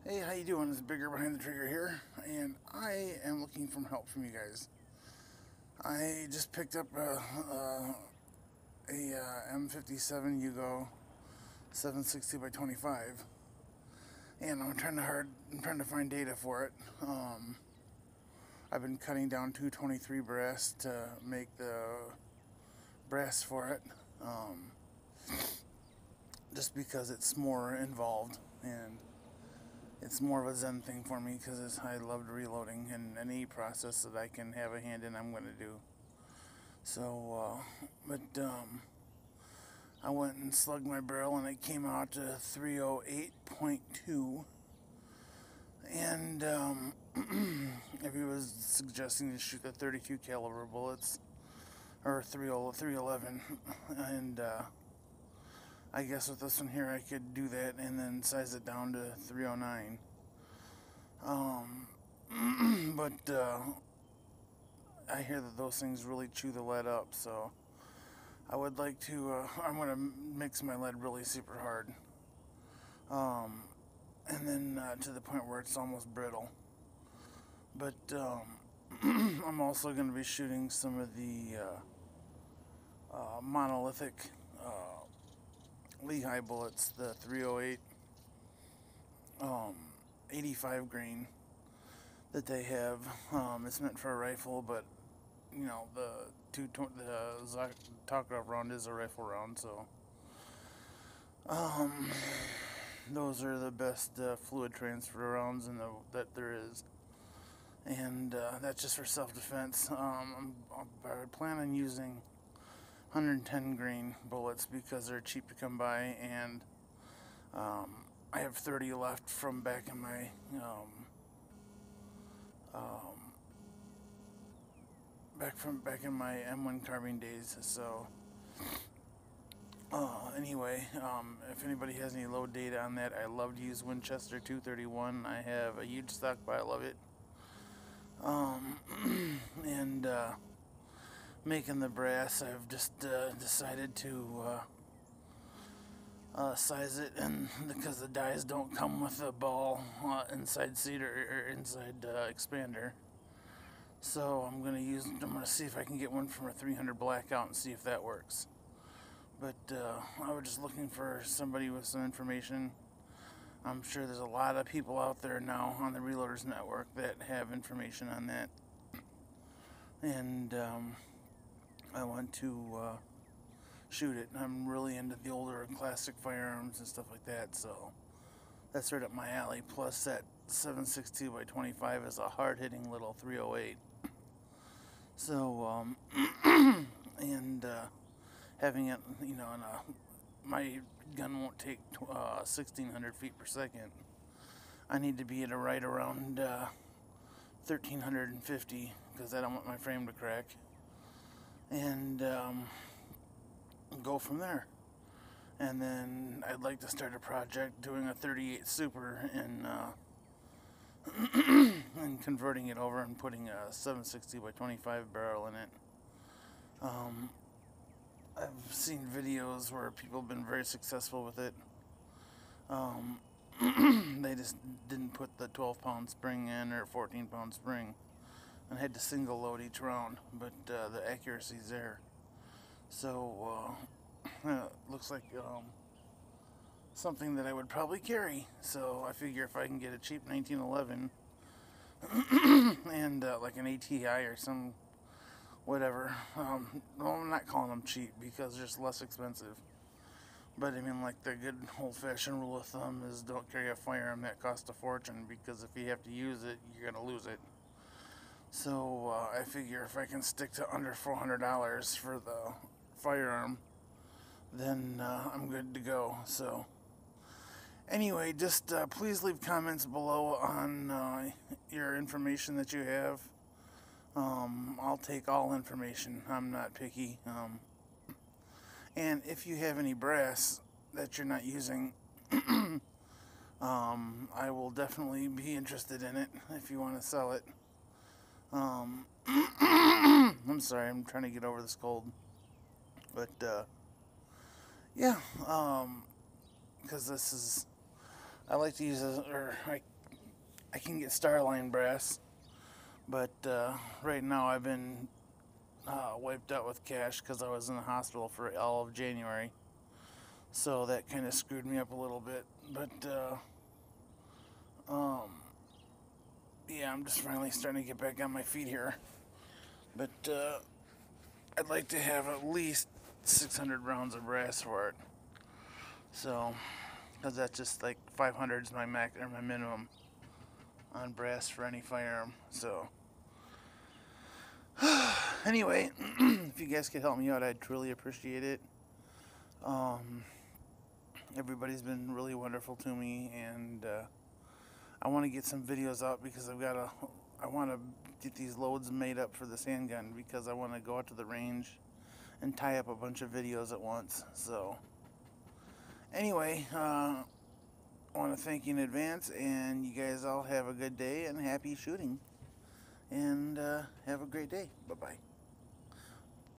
Hey, how you doing? It's Bigger Behind the Trigger here, and I am looking for help from you guys. I just picked up a M57 Yugo 760 by 25, and I'm trying to find data for it. I've been cutting down 223 brass to make the brass for it, just because it's more involved and it's more of a zen thing for me because I love reloading, and any process that I can have a hand in, I'm going to do. So, I went and slugged my barrel and it came out to 308.2. And if he was suggesting to shoot the 32 caliber bullets, or 311, and I guess with this one here I could do that and then size it down to 309. But I hear that those things really chew the lead up, so I would like to, I'm going to mix my lead really super hard. And then to the point where it's almost brittle. But I'm also going to be shooting some of the monolithic Lehigh bullets, the 308 85 grain that they have. It's meant for a rifle, but you know, the Tokarev round is a rifle round, so those are the best fluid transfer rounds that there is, and that's just for self-defense. I would plan on using 110 grain bullets because they're cheap to come by, and I have 30 left from back in my back in my M1 carbine days. So anyway, if anybody has any load data on that, I love to use Winchester 231. I have a huge stockpile of it. And making the brass, I've just decided to size it, and because the dies don't come with a ball inside seat or inside expander, so I'm gonna see if I can get one from a 300 blackout and see if that works. But I was just looking for somebody with some information. I'm sure there's a lot of people out there now on the Reloaders Network that have information on that, and I want to shoot it. I'm really into the older classic firearms and stuff like that, so that's right up my alley. Plus that 7.62 by 25 is a hard-hitting little 308. So and having it, you know, my gun won't take 1,600 feet per second. I need to be at right around 1,350 because I don't want my frame to crack, and go from there. And then I'd like to start a project doing a 38 Super and and converting it over and putting a 760 by 25 barrel in it. I've seen videos where people have been very successful with it. They just didn't put the 12-pound spring in or 14-pound spring and had to single load each round, but the accuracy's there. So looks like something that I would probably carry. So I figure if I can get a cheap 1911 and like an ATI or some whatever, well, I'm not calling them cheap because they're just less expensive, but I mean, like, the good old-fashioned rule of thumb is don't carry a firearm that costs a fortune, because if you have to use it, you're gonna lose it. So I figure if I can stick to under $400 for the firearm, then I'm good to go. So anyway, just please leave comments below on your information that you have. I'll take all information. I'm not picky. And if you have any brass that you're not using, I will definitely be interested in it if you want to sell it. I'm sorry, I'm trying to get over this cold. But yeah, because this is, I like to use it, or I can get Starline brass, but right now I've been wiped out with cash because I was in the hospital for all of January. So that kind of screwed me up a little bit. But um, yeah, I'm just finally starting to get back on my feet here. But I'd like to have at least 600 rounds of brass for it. So, because that's just like 500 is my max or my minimum on brass for any firearm. So, anyway, if you guys could help me out, I'd truly appreciate it. Um, Everybody's been really wonderful to me, and I want to get some videos out because I want to get these loads made up for this handgun because I want to go out to the range and tie up a bunch of videos at once. So, anyway, I want to thank you in advance, and you guys all have a good day and happy shooting. And have a great day. Bye-bye.